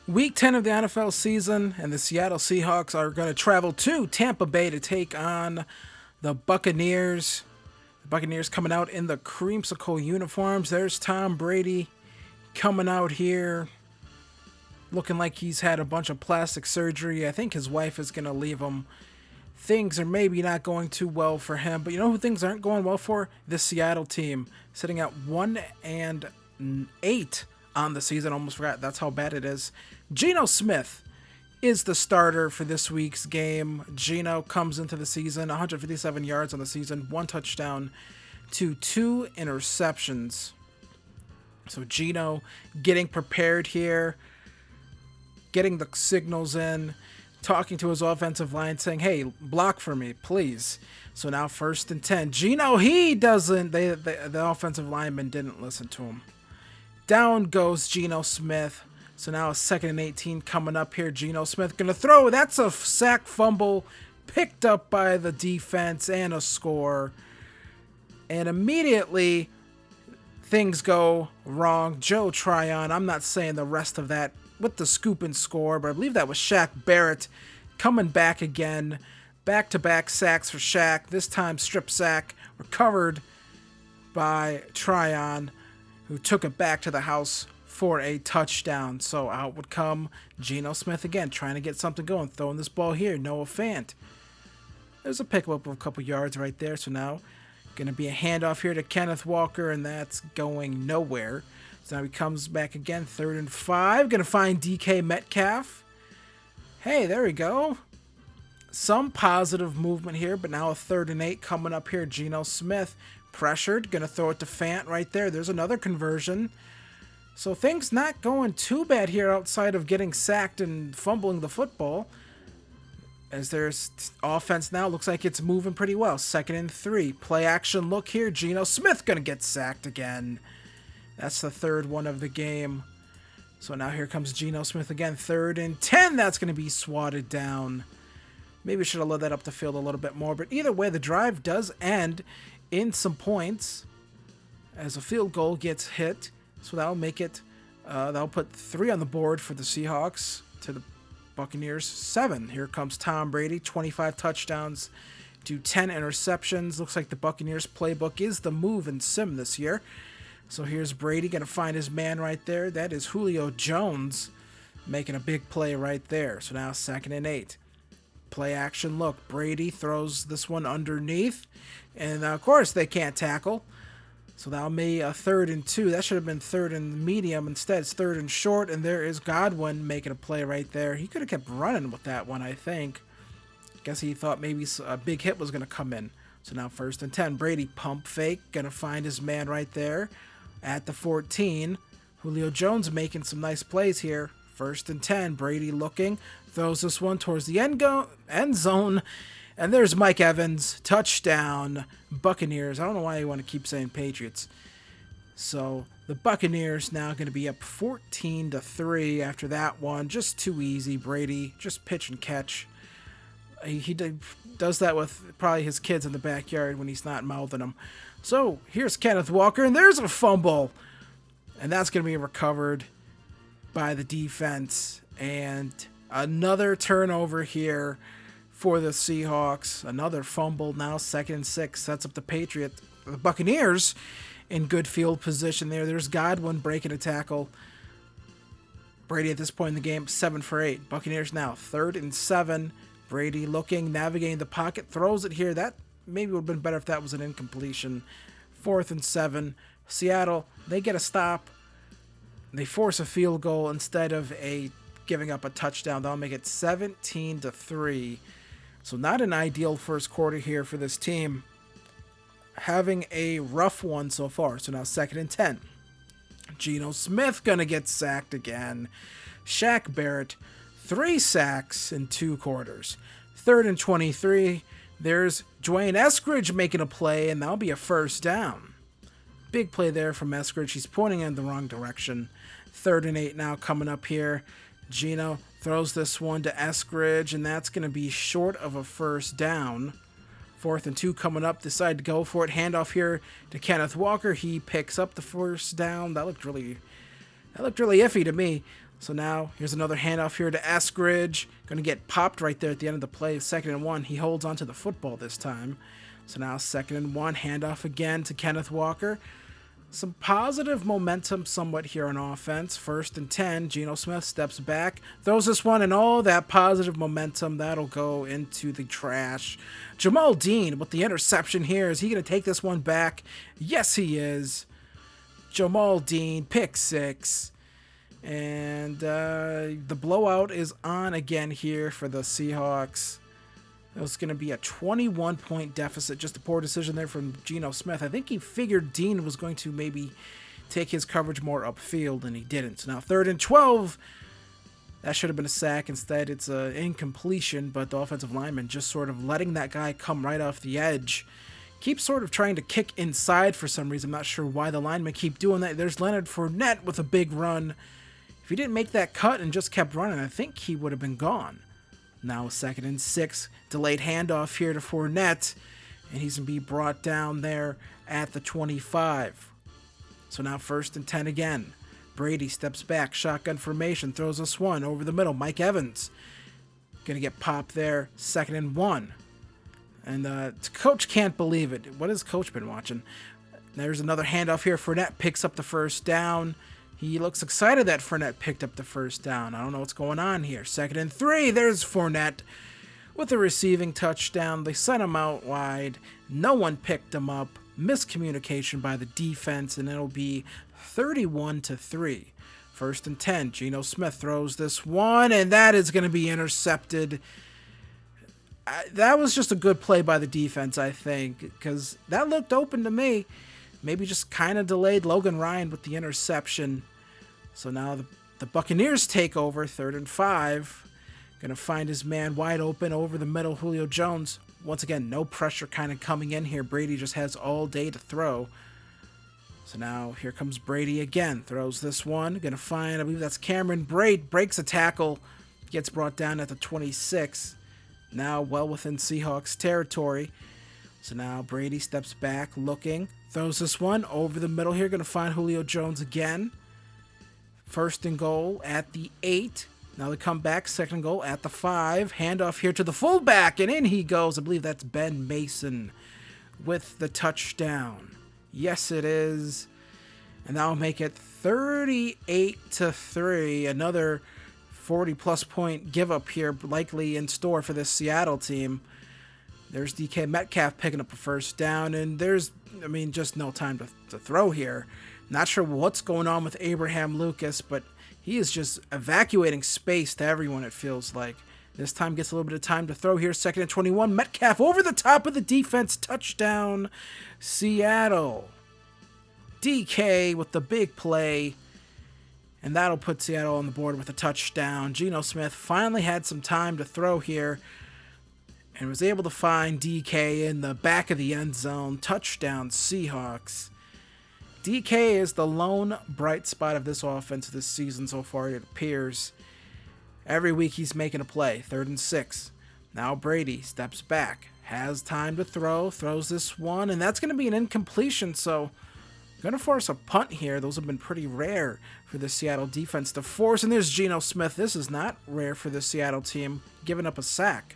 Week 10 of the NFL season, and the Seattle Seahawks are going to travel to Tampa Bay to take on the Buccaneers. The Buccaneers coming out in the creamsicle uniforms. There's Tom Brady coming out here looking like he's had a bunch of plastic surgery. I think his wife is going to leave him. Things are maybe not going too well for him, but you know who things aren't going well for? This Seattle team, sitting at 1-8 on the season. Almost forgot that's how bad it is. Geno Smith is the starter for this week's game. Geno comes into the season 157 yards on the season, 1 touchdown to 2 interceptions. So Geno getting prepared here, getting the signals in, talking to his offensive line, saying, hey, block for me, please. So now 1st and 10. Geno, he doesn't, the offensive lineman didn't listen to him. Down goes Geno Smith. So now a 2nd and 18 coming up here. Geno Smith going to throw. That's a sack fumble picked up by the defense and a score. And immediately things go wrong. Joe Tryon, I'm not saying the rest of that with the scoop and score, but I believe that was Shaq Barrett coming back again. Back-to-back sacks for Shaq. This time strip sack recovered by Tryon, who took it back to the house for a touchdown. So out would come Geno Smith again, trying to get something going, throwing this ball here. Noah Fant. There's a pickup of a couple yards right there. So now going to be a handoff here to Kenneth Walker, and that's going nowhere. So now he comes back again, 3rd and 5. Going to find DK Metcalf. Hey, there we go. Some positive movement here, but now a 3rd and 8 coming up here. Geno Smith pressured, going to throw it to Fant right there. There's another conversion. So things not going too bad here outside of getting sacked and fumbling the football. As there's offense now, looks like it's moving pretty well. 2nd and 3. Play action look here. Geno Smith going to get sacked again. That's the 3rd one of the game. So now here comes Geno Smith again. 3rd and 10. That's going to be swatted down. Maybe should have let that up the field a little bit more. But either way, the drive does end in some points as a field goal gets hit. So that'll make it, that'll put 3 on the board for the Seahawks to the Buccaneers 7. Here comes Tom Brady, 25 touchdowns to 10 interceptions. Looks like the Buccaneers playbook is the move and sim this year. So here's Brady going to find his man right there. That is Julio Jones making a big play right there. So now 2nd and 8. Play action look. Brady throws this one underneath. And of course they can't tackle. So that'll be a 3rd and 2. That should have been 3rd and medium. Instead, it's 3rd and short. And there is Godwin making a play right there. He could have kept running with that one, I think. Guess he thought maybe a big hit was going to come in. So now 1st and 10. Brady pump fake. Going to find his man right there at the 14. Julio Jones making some nice plays here. 1st and 10. Brady looking. Throws this one towards the end zone. And there's Mike Evans, touchdown, Buccaneers. I don't know why you want to keep saying Patriots. So the Buccaneers now going to be up 14-3 after that one. Just too easy, Brady. Just pitch and catch. He does that with probably his kids in the backyard when he's not mouthing them. So here's Kenneth Walker, and there's a fumble. And that's going to be recovered by the defense. And another turnover here for the Seahawks. Another fumble, now 2nd and 6. Sets up the Buccaneers in good field position there. There's Godwin breaking a tackle. Brady at this point in the game, 7 for 8. Buccaneers now 3rd and 7. Brady looking, navigating the pocket, throws it here. That maybe would have been better if that was an incompletion. 4th and 7. Seattle, they get a stop. They force a field goal instead of giving up a touchdown. That'll make it 17-3. So not an ideal first quarter here for this team. Having a rough one so far. So now 2nd and 10. Geno Smith going to get sacked again. Shaq Barrett, 3 sacks in 2 quarters. 3rd and 23. There's Dwayne Eskridge making a play, and that'll be a 1st down. Big play there from Eskridge. He's pointing in the wrong direction. 3rd and 8 now coming up here. Geno throws this one to Eskridge, and that's going to be short of a 1st down. 4th and 2 coming up. Decide to go for it. Handoff here to Kenneth Walker. He picks up the 1st down. That looked really iffy to me. So now here's another handoff here to Eskridge. Going to get popped right there at the end of the play. 2nd and 1. He holds onto the football this time. So now 2nd and 1. Handoff again to Kenneth Walker. Some positive momentum somewhat here on offense. 1st and 10. Geno Smith steps back. Throws this one, and all that positive momentum, that'll go into the trash. Jamal Dean with the interception here. Is he going to take this one back? Yes, he is. Jamal Dean, pick 6. And the blowout is on again here for the Seahawks. It was going to be a 21-point deficit. Just a poor decision there from Geno Smith. I think he figured Dean was going to maybe take his coverage more upfield, and he didn't. So now 3rd and 12. That should have been a sack. Instead, it's an incompletion, but the offensive lineman just sort of letting that guy come right off the edge. Keeps sort of trying to kick inside for some reason. I'm not sure why the linemen keep doing that. There's Leonard Fournette with a big run. If he didn't make that cut and just kept running, I think he would have been gone. Now 2nd and 6. Delayed handoff here to Fournette. And he's going to be brought down there at the 25. So now 1st and 10 again. Brady steps back. Shotgun formation. Throws us one over the middle. Mike Evans. Going to get popped there. 2nd and 1. And coach can't believe it. What has coach been watching? There's another handoff here. Fournette picks up the 1st down. He looks excited that Fournette picked up the 1st down. I don't know what's going on here. 2nd and 3. There's Fournette with a receiving touchdown. They sent him out wide. No one picked him up. Miscommunication by the defense, and it'll be 31-3. 1st and 10. Geno Smith throws this one, and that is going to be intercepted. That was just a good play by the defense, I think, because that looked open to me. Maybe just kind of delayed Logan Ryan with the interception. So now the Buccaneers take over, 3rd and 5. Going to find his man wide open over the middle, Julio Jones. Once again, no pressure kind of coming in here. Brady just has all day to throw. So now here comes Brady again. Throws this one. Going to find, I believe that's Cameron Brate. Breaks a tackle. Gets brought down at the 26. Now well within Seahawks territory. So now Brady steps back, looking. Throws this one over the middle here. Going to find Julio Jones again. 1st and goal at the 8. Now they come back. 2nd and goal at the 5. Handoff here to the fullback, and in he goes. I believe that's Ben Mason with the touchdown. Yes, it is. And that'll make it 38-3. Another 40-plus point give up here, likely in store for this Seattle team. There's DK Metcalf picking up a 1st down, and there's, just no time to throw here. Not sure what's going on with Abraham Lucas, but he is just evacuating space to everyone, it feels like. This time gets a little bit of time to throw here. 2nd and 21. Metcalf over the top of the defense. Touchdown, Seattle. DK with the big play. And that'll put Seattle on the board with a touchdown. Geno Smith finally had some time to throw here and was able to find DK in the back of the end zone. Touchdown, Seahawks. DK is the lone bright spot of this offense this season so far, it appears. Every week he's making a play. 3rd and 6. Now Brady steps back. Has time to throw. Throws this one, and that's going to be an incompletion, so going to force a punt here. Those have been pretty rare for the Seattle defense to force. And there's Geno Smith. This is not rare for the Seattle team, giving up a sack.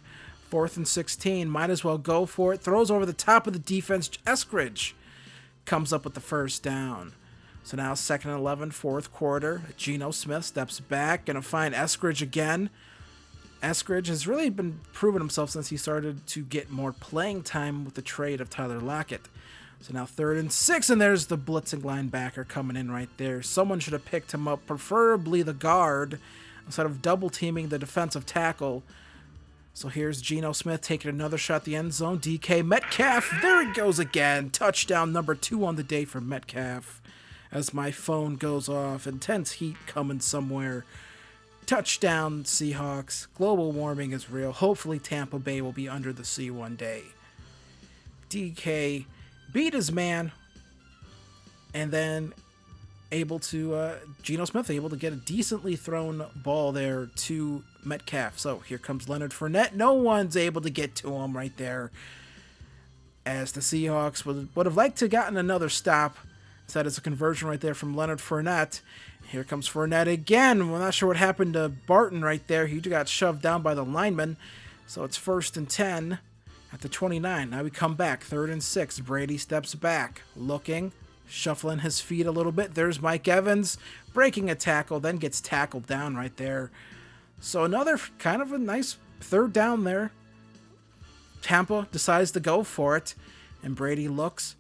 4th and 16. Might as well go for it. Throws over the top of the defense. Eskridge comes up with the 1st down. So now 2nd and 11, 4th quarter. Geno Smith steps back. Going to find Eskridge again. Eskridge has really been proving himself since he started to get more playing time with the trade of Tyler Lockett. So now 3rd and 6, and there's the blitzing linebacker coming in right there. Someone should have picked him up, preferably the guard, instead of double-teaming the defensive tackle. So here's Geno Smith taking another shot at the end zone. DK Metcalf, there it goes again. Touchdown number 2 on the day for Metcalf. As my phone goes off, intense heat coming somewhere. Touchdown, Seahawks. Global warming is real. Hopefully Tampa Bay will be under the sea one day. DK beat his man, and then Geno Smith able to get a decently thrown ball there to Metcalf. So here comes Leonard Fournette. No one's able to get to him right there, as the Seahawks would have liked to have gotten another stop. Instead, it's a conversion right there from Leonard Fournette. Here comes Fournette again. We're not sure what happened to Barton right there. He got shoved down by the lineman. So it's 1st and 10 at the 29. Now we come back. 3rd and 6. Brady steps back, looking, shuffling his feet a little bit. There's Mike Evans breaking a tackle, then gets tackled down right there. So another kind of a nice 3rd down there. Tampa decides to go for it, and Brady looks,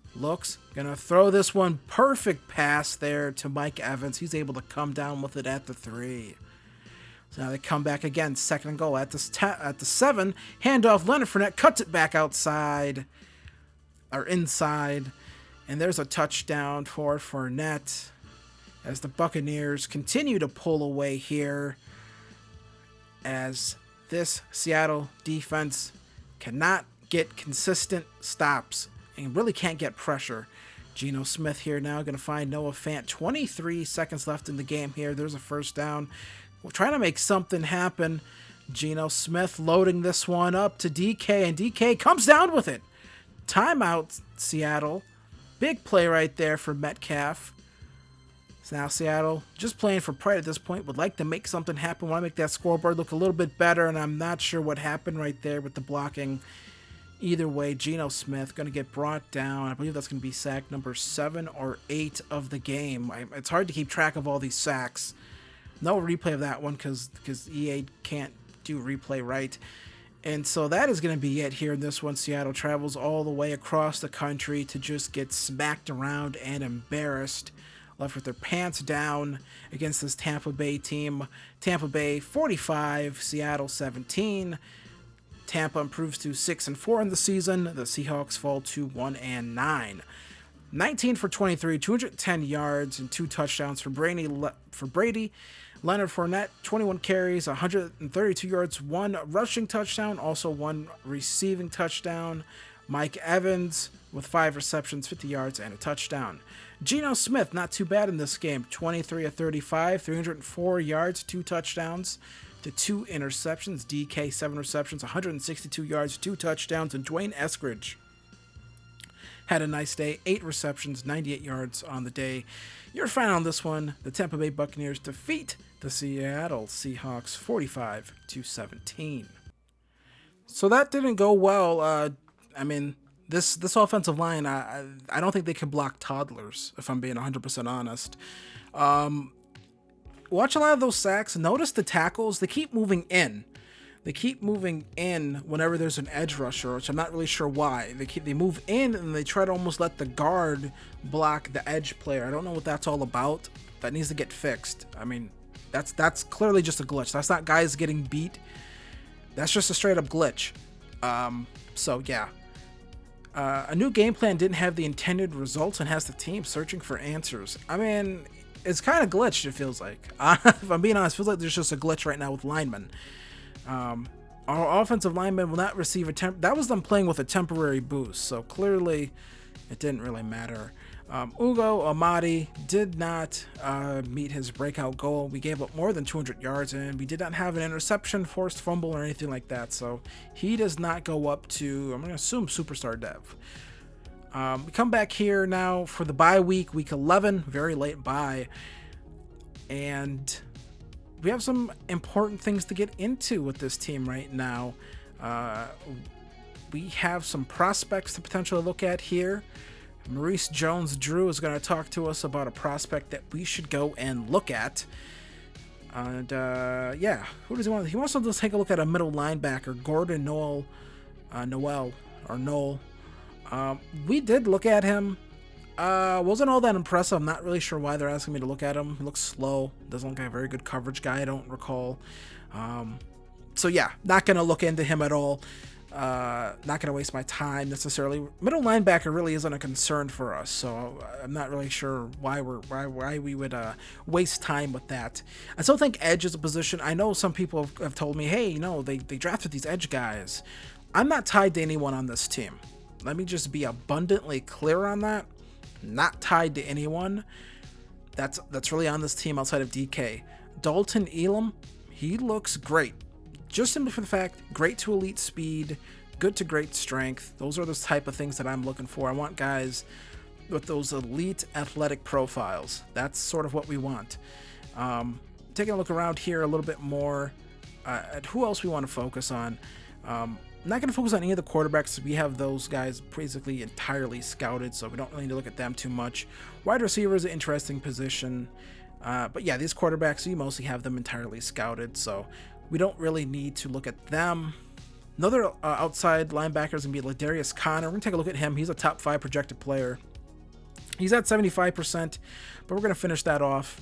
gonna throw this one. Perfect pass there to Mike Evans. He's able to come down with it at the 3. So now they come back again, 2nd and goal at the 7. Handoff, Leonard Fournette cuts it back outside, or inside, and there's a touchdown for Fournette as the Buccaneers continue to pull away here, as this Seattle defense cannot get consistent stops and really can't get pressure. Geno Smith here now going to find Noah Fant. 23 seconds left in the game here. There's a 1st down. We're trying to make something happen. Geno Smith loading this one up to DK, and DK comes down with it. Timeout, Seattle. Big play right there for Metcalf. So now Seattle, just playing for pride at this point, would like to make something happen. Want to make that scoreboard look a little bit better, and I'm not sure what happened right there with the blocking. Either way, Geno Smith going to get brought down. I believe that's going to be sack number 7 or 8 of the game. It's hard to keep track of all these sacks. No replay of that one because EA can't do replay right. And so that is going to be it here in this one. Seattle travels all the way across the country to just get smacked around and embarrassed. Left with their pants down against this Tampa Bay team. Tampa Bay 45, Seattle 17. Tampa improves to 6-4 in the season. The Seahawks fall to 1-9. 19 for 23, 210 yards and 2 touchdowns for Brady. Leonard Fournette, 21 carries, 132 yards, 1 rushing touchdown, also 1 receiving touchdown. Mike Evans with 5 receptions, 50 yards, and a touchdown. Geno Smith, not too bad in this game. 23 of 35, 304 yards, 2 touchdowns to 2 interceptions. DK, 7 receptions, 162 yards, 2 touchdowns. And Dwayne Eskridge had a nice day. 8 receptions, 98 yards on the day. Your final on this one, the Tampa Bay Buccaneers defeat the Seattle Seahawks 45-17. So that didn't go well. This offensive line, I don't think they can block toddlers, if I'm being 100% honest. Watch a lot of those sacks. Notice the tackles. They keep moving in. They keep moving in whenever there's an edge rusher, which I'm not really sure why. They move in and they try to almost let the guard block the edge player. I don't know what that's all about. That needs to get fixed. I mean, that's clearly just a glitch. That's not guys getting beat. That's just a straight up glitch. So yeah. A new game plan didn't have the intended results and has the team searching for answers. I mean, it's kind of glitched, it feels like. If I'm being honest, it feels like there's just a glitch right now with linemen. Our offensive linemen will not receive that was them playing with a temporary boost, so clearly it didn't really matter. Ugo Amadi did not meet his breakout goal. We gave up more than 200 yards, and we did not have an interception, forced fumble, or anything like that, so he does not go up to, I'm going to assume, superstar dev. We come back here now for the bye week, week 11, very late bye, and we have some important things to get into with this team right now. We have some prospects to potentially look at here. Maurice Jones-Drew is going to talk to us about a prospect that we should go and look at. And who does he want? He wants us to take a look at a middle linebacker, Gordon Noel. We did look at him. Wasn't all that impressive. I'm not really sure why they're asking me to look at him. He looks slow. Doesn't look like a very good coverage guy, I don't recall. So yeah, not going to look into him at all. Not going to waste my time necessarily. Middle linebacker really isn't a concern for us, so I'm not really sure why we would waste time with that. I still think edge is a position. I know some people have told me, hey, they drafted these edge guys. I'm not tied to anyone on this team. Let me just be abundantly clear on that. Not tied to anyone that's really on this team outside of DK. Dalton Elam, he looks great. Just simply for the fact, great to elite speed, good to great strength. Those are the type of things that I'm looking for. I want guys with those elite athletic profiles. That's sort of what we want. Taking a look around here a little bit more at who else we want to focus on. I'm not going to focus on any of the quarterbacks. We have those guys basically entirely scouted, so we don't really need to look at them too much. Wide receiver is an interesting position. But yeah, these quarterbacks, we mostly have them entirely scouted, so we don't really need to look at them. Another outside linebacker is going to be Ladarius Connor. We're going to take a look at him. He's a top 5 projected player. He's at 75%, but we're going to finish that off.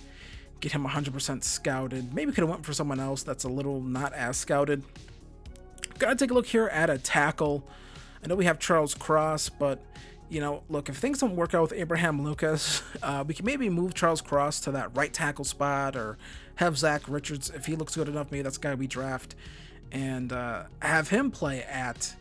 Get him 100% scouted. Maybe could have went for someone else that's a little not as scouted. Gotta take a look here at a tackle. I know we have Charles Cross, but you know, look, if things don't work out with Abraham Lucas, we can maybe move Charles Cross to that right tackle spot, or have Zach Richards, if he looks good enough, maybe that's the guy we draft, and have him play at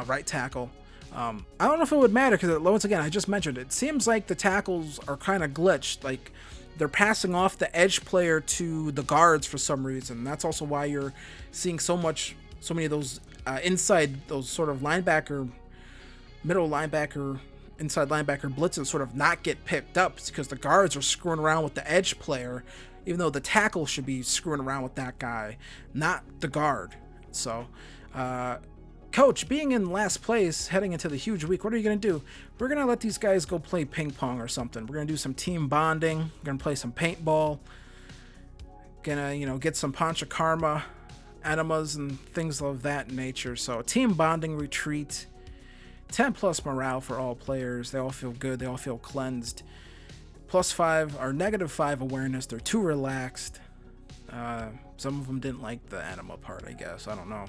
right tackle. I don't know if it would matter, because once again, I just mentioned it seems like the tackles are kind of glitched. Like, they're passing off the edge player to the guards for some reason. That's also why you're seeing so many of those inside, those sort of linebacker, middle linebacker, inside linebacker blitzes sort of not get picked up. It's because the guards are screwing around with the edge player, even though the tackle should be screwing around with that guy, not the guard. So, Coach, being in last place heading into the huge week, what are you going to do? We're going to let these guys go play ping pong or something. We're going to do some team bonding. We're going to play some paintball. Gonna, you know, get some panchakarma enemas and things of that nature. So, team bonding retreat. 10 plus morale for all players. They all feel good. They all feel cleansed. +5 or -5 awareness. They're too relaxed. Some of them didn't like the anima part, I guess. I don't know.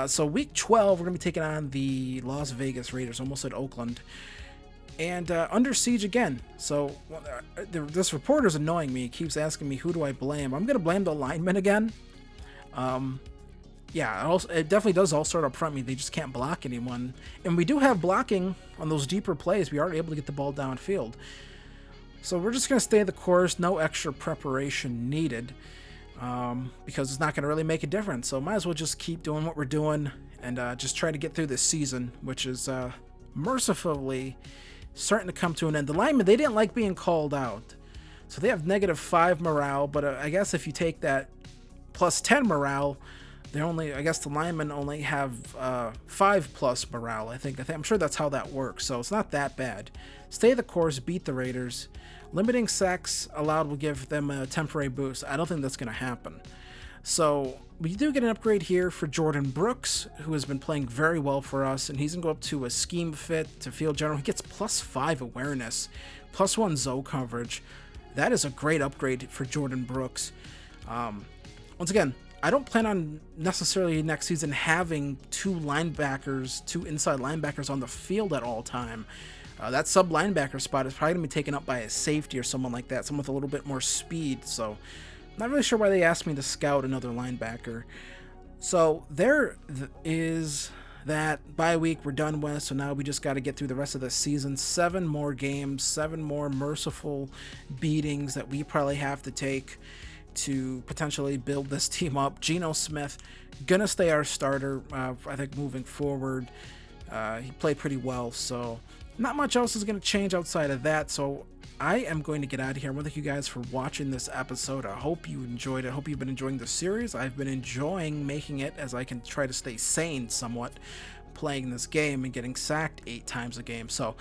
So week 12, we're going to be taking on the Las Vegas Raiders, almost at Oakland. And under siege again. So this reporter's annoying me. He keeps asking me, who do I blame? I'm going to blame the linemen again. Yeah, it definitely does all start up front. They just can't block anyone. And we do have blocking on those deeper plays. We are able to get the ball downfield. So we're just going to stay the course. No extra preparation needed. Because it's not going to really make a difference. So might as well just keep doing what we're doing and just try to get through this season, which is mercifully starting to come to an end. The linemen, they didn't like being called out. So they have -5 morale, but I guess if you take that +10 morale, I guess the linemen only have 5+ morale. I'm sure that's how that works. So it's not that bad. Stay the course, beat the Raiders. Limiting sacks allowed will give them a temporary boost. I don't think that's going to happen. So we do get an upgrade here for Jordan Brooks, who has been playing very well for us, and he's going to go up to a scheme fit to field general. He gets +5 awareness, +1 zone coverage. That is a great upgrade for Jordan Brooks. Once again, I don't plan on necessarily next season having two inside linebackers on the field at all time. That sub linebacker spot is probably going to be taken up by a safety or someone like that, someone with a little bit more speed. So, not really sure why they asked me to scout another linebacker. So, there is that bye week we're done with. So, now we just got to get through the rest of the season. 7 more games, 7 more merciful beatings that we probably have to take to potentially build this team up. Geno Smith, gonna stay our starter, I think, moving forward. He played pretty well, so not much else is going to change outside of that. So I am going to get out of here. I want to thank you guys for watching this episode. I hope you enjoyed it. I hope you've been enjoying the series. I've been enjoying making it as I can try to stay sane somewhat playing this game and getting sacked 8 times a game. So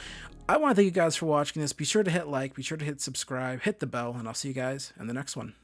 I want to thank you guys for watching this. Be sure to hit like, be sure to hit subscribe, hit the bell, and I'll see you guys in the next one.